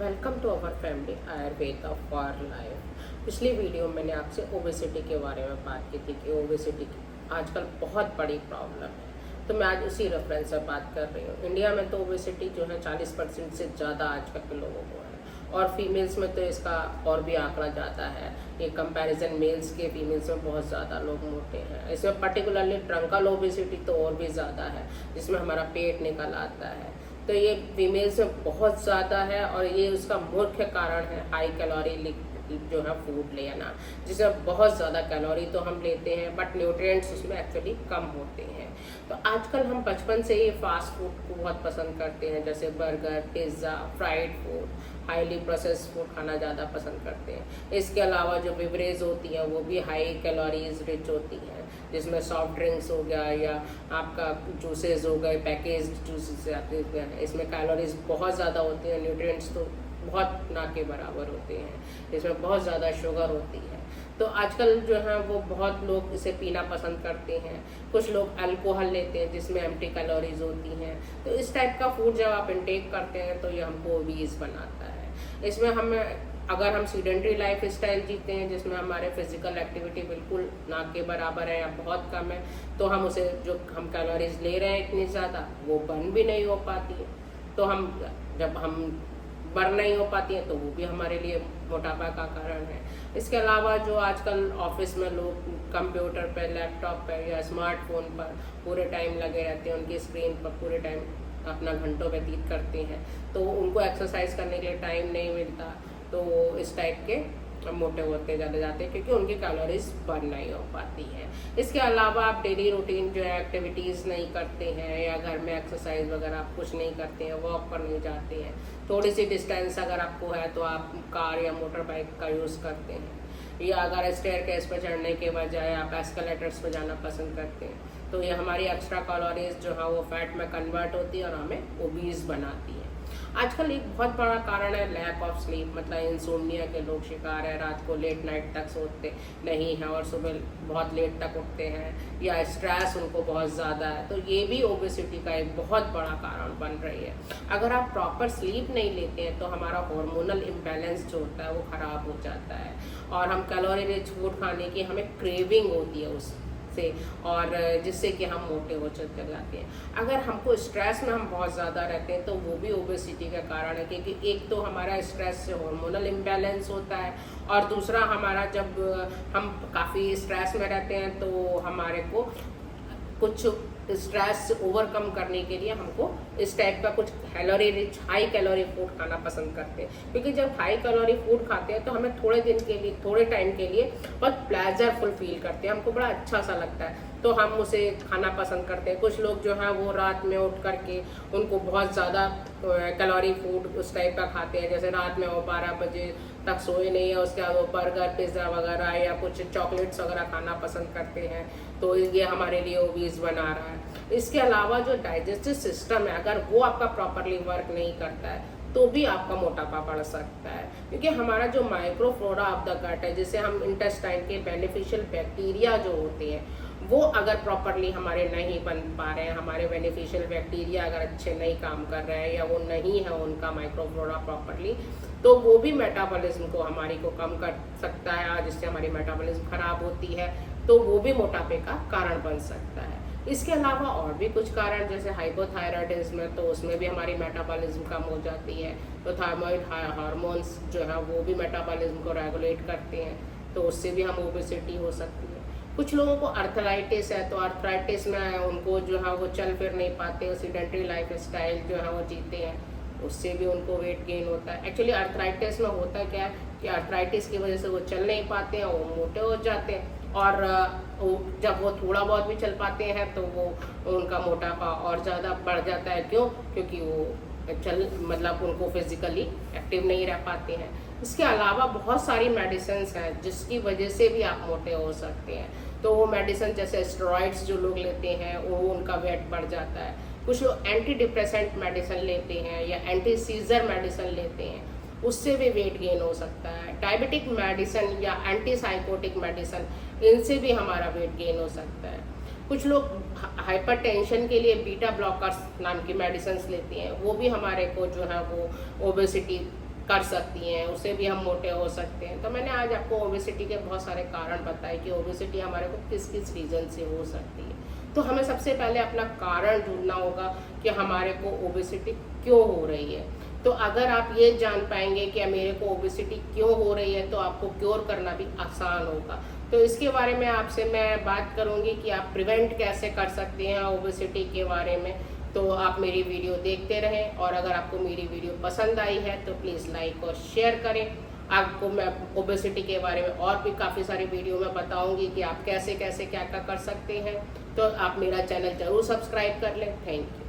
Welcome to our family Ayurveda for life. पिछली video में मैंने आपसे ओबेसिटी के बारे में बात की थी कि ओबेसिटी की आजकल बहुत बड़ी प्रॉब्लम है। तो मैं आज उसी रेफरेंस से बात कर रही हूँ। इंडिया में तो ओबेसिटी जो है 40% से ज़्यादा आजकल के लोगों को है, और फीमेल्स में तो इसका और भी आंकड़ा ज़्यादा है। ये कंपैरिजन मेल्स के फीमेल्स में बहुत ज़्यादा लोग मोटे हैं। इसमें पर्टिकुलरली ट्रंकल ओबेसिटी तो और भी ज़्यादा है, जिसमें हमारा पेट निकल आता है। तो ये फीमेल्स में बहुत ज़्यादा है, और ये उसका मुख्य कारण है हाई कैलोरी जो है फूड लेना, जिसमें बहुत ज़्यादा कैलोरी तो हम लेते हैं बट न्यूट्रिएंट्स उसमें एक्चुअली कम होते हैं। तो आजकल हम बचपन से ही फास्ट फूड को बहुत पसंद करते हैं, जैसे burger, pizza, fried food, highly processed food खाना ज़्यादा पसंद करते हैं। इसके अलावा जो बिवरेज होती हैं वो भी हाई कैलोरीज रिच होती हैं, जिसमें सॉफ्ट ड्रिंक्स हो गया या आपका जूसेस हो गए, पैकेज जूसेस आते हैं, इसमें कैलोरीज बहुत ज़्यादा होती हैं। न्यूट्रिएंट्स तो बहुत ना के बराबर होते हैं, इसमें बहुत ज़्यादा शुगर होती है। तो आजकल जो है वो बहुत लोग इसे पीना पसंद करते हैं। कुछ लोग अल्कोहल लेते हैं जिसमें एम्प्टी कैलोरीज होती हैं। तो इस टाइप का फूड जब आप इंटेक करते हैं तो ये हमको ओबीज बनाता है। इसमें अगर हम सीडेंट्री लाइफ स्टाइल जीते हैं जिसमें हमारे फिजिकल एक्टिविटी बिल्कुल ना के बराबर है या बहुत कम है, तो हम उसे जो हम कैलोरीज ले रहे हैं इतनी ज़्यादा वो बर्न भी नहीं हो पाती है। तो जब हम बर्न नहीं हो पाती हैं तो वो भी हमारे लिए मोटापा का कारण है। इसके अलावा जो आजकल ऑफिस में लोग कंप्यूटर पर, लैपटॉप पर या स्मार्टफोन पर पूरे टाइम लगे रहते हैं, उनकी स्क्रीन पर पूरे टाइम अपना घंटों व्यतीत करते हैं, तो उनको एक्सरसाइज करने के लिए टाइम नहीं मिलता। तो इस टाइप के मोटे होते ज़्यादा जाते हैं क्योंकि उनकी कैलोरीज बर्न नहीं हो पाती है। इसके अलावा आप डेली रूटीन जो है एक्टिविटीज़ नहीं करते हैं, या घर में एक्सरसाइज वगैरह आप कुछ नहीं करते हैं, वॉक पर नहीं जाते हैं, थोड़ी सी डिस्टेंस अगर आपको है तो आप कार या मोटर बाइक का यूज़ करते हैं, या अगर स्टेयरकेस पर चढ़ने के बजाय आप एस्केलेटर्स पर जाना पसंद करते हैं, तो ये हमारी एक्स्ट्रा कैलोरीज जो है वो फैट में कन्वर्ट होती है और हमें ओबीज बनाती है। आजकल एक बहुत बड़ा कारण है लैक ऑफ स्लीप, मतलब इंसोम्निया के लोग शिकार है, रात को लेट नाइट तक सोते नहीं हैं और सुबह बहुत लेट तक उठते हैं, या स्ट्रेस उनको बहुत ज़्यादा है। तो ये भी ओबेसिटी का एक बहुत बड़ा कारण बन रही है। अगर आप प्रॉपर स्लीप नहीं लेते हैं तो हमारा हार्मोनल इम्बैलेंस जो होता है वो ख़राब हो जाता है, और हम कैलोरी रिच फूड खाने की हमें क्रेविंग होती है उससे, और जिससे कि हम मोटे हो चलते जाते हैं। अगर हमको स्ट्रेस में हम बहुत ज़्यादा रहते हैं तो वो भी ओबेसिटी का कारण है, क्योंकि एक तो हमारा स्ट्रेस से हार्मोनल इम्बैलेंस होता है, और दूसरा हमारा जब हम काफ़ी स्ट्रेस में रहते हैं तो हमारे को कुछ स्ट्रेस ओवरकम करने के लिए हमको इस टाइप का कुछ calorie rich high calorie food खाना पसंद करते हैं, क्योंकि जब हाई कैलोरी फूड खाते हैं तो हमें थोड़े दिन के लिए, थोड़े टाइम के लिए बहुत प्लेजरफुल फील करते हैं, हमको बड़ा अच्छा सा लगता है, तो हम उसे खाना पसंद करते हैं। कुछ लोग जो है वो रात में उठ करके उनको बहुत ज़्यादा कैलोरी फूड उस टाइप का खाते हैं, जैसे रात में वो 12 बजे तक सोए नहीं है, उसके बाद वो बर्गर, पिज़्ज़ा वगैरह या कुछ चॉकलेट्स वगैरह खाना पसंद करते हैं, तो ये हमारे लिए ओबीज बना रहा है। इसके अलावा जो डाइजेस्टिव सिस्टम है अगर वो आपका प्रॉपरली वर्क नहीं करता है तो भी आपका मोटापा बढ़ सकता है, क्योंकि हमारा जो माइक्रोफ्लोरा ऑफ द गट है, जिसे हम इंटेस्टाइन के बेनिफिशियल बैक्टीरिया जो होते हैं वो अगर प्रॉपरली हमारे नहीं बन पा रहे हैं, हमारे बेनिफिशियल बैक्टीरिया अगर अच्छे नहीं काम कर रहे हैं या वो नहीं है उनका माइक्रोफ्लोरा प्रॉपरली, तो वो भी मेटाबॉलिज्म को हमारी को कम कर सकता है, जिससे हमारी मेटाबॉलिज्म खराब होती है, तो वो भी मोटापे का कारण बन सकता है। इसके अलावा और भी कुछ कारण जैसे हाइपोथायराइडिज्म है, तो उसमें भी हमारी मेटाबॉलिज्म कम हो जाती है, तो थायराइड हार्मोन्स जो है वो भी मेटाबॉलिज्म को रेगुलेट करते हैं, तो उससे भी हम ओबेसिटी हो सकती है। कुछ लोगों को अर्थराइटिस है, तो अर्थराइटिस में उनको जो है वो चल फिर नहीं पाते, सीडेंट्री लाइफ स्टाइल जो है वो जीते हैं, उससे भी उनको वेट गेन होता है। एक्चुअली अर्थराइटिस में होता क्या है कि अर्थराइटिस की वजह से वो चल नहीं पाते हैं, वो मोटे हो जाते हैं, और जब वो थोड़ा बहुत भी चल पाते हैं तो वो उनका मोटापा और ज़्यादा बढ़ जाता है। क्यों? क्योंकि वो मतलब उनको फिजिकली एक्टिव नहीं रह पाते हैं। इसके अलावा बहुत सारी मेडिसिन्स हैं जिसकी वजह से भी आप मोटे हो सकते हैं। तो वो मेडिसिन जैसे स्टेरॉइड्स जो लोग लेते हैं वो उनका वेट बढ़ जाता है। कुछ लोग एंटी डिप्रेसेंट मेडिसिन लेते हैं या एंटी सीजर मेडिसिन लेते हैं, उससे भी वेट गेन हो सकता है। डायबिटिक मेडिसिन या एंटी साइकोटिक मेडिसिन, इनसे भी हमारा वेट गेन हो सकता है। कुछ लोग हाइपरटेंशन के लिए बीटा ब्लॉकर्स नाम की मेडिसिन लेते हैं, वो भी हमारे को जो है वो ओबेसिटी कर सकती हैं, उससे भी हम मोटे हो सकते हैं। तो मैंने आज आपको ओबेसिटी के बहुत सारे कारण बताए कि ओबेसिटी हमारे को किस किस रीज़न से हो सकती है। तो हमें सबसे पहले अपना कारण ढूंढना होगा कि हमारे को ओबेसिटी क्यों हो रही है। तो अगर आप ये जान पाएंगे कि मेरे को ओबेसिटी क्यों हो रही है, तो आपको क्योर करना भी आसान होगा। तो इसके बारे में आपसे मैं बात करूंगी कि आप प्रिवेंट कैसे कर सकते हैं ओबेसिटी के बारे में। तो आप मेरी वीडियो देखते रहें, और अगर आपको मेरी वीडियो पसंद आई है तो प्लीज़ लाइक और शेयर करें। आपको मैं ओबेसिटी के बारे में और भी काफ़ी सारी वीडियो में बताऊंगी कि आप कैसे कैसे क्या क्या कर सकते हैं। तो आप मेरा चैनल ज़रूर सब्सक्राइब कर लें। Thank you.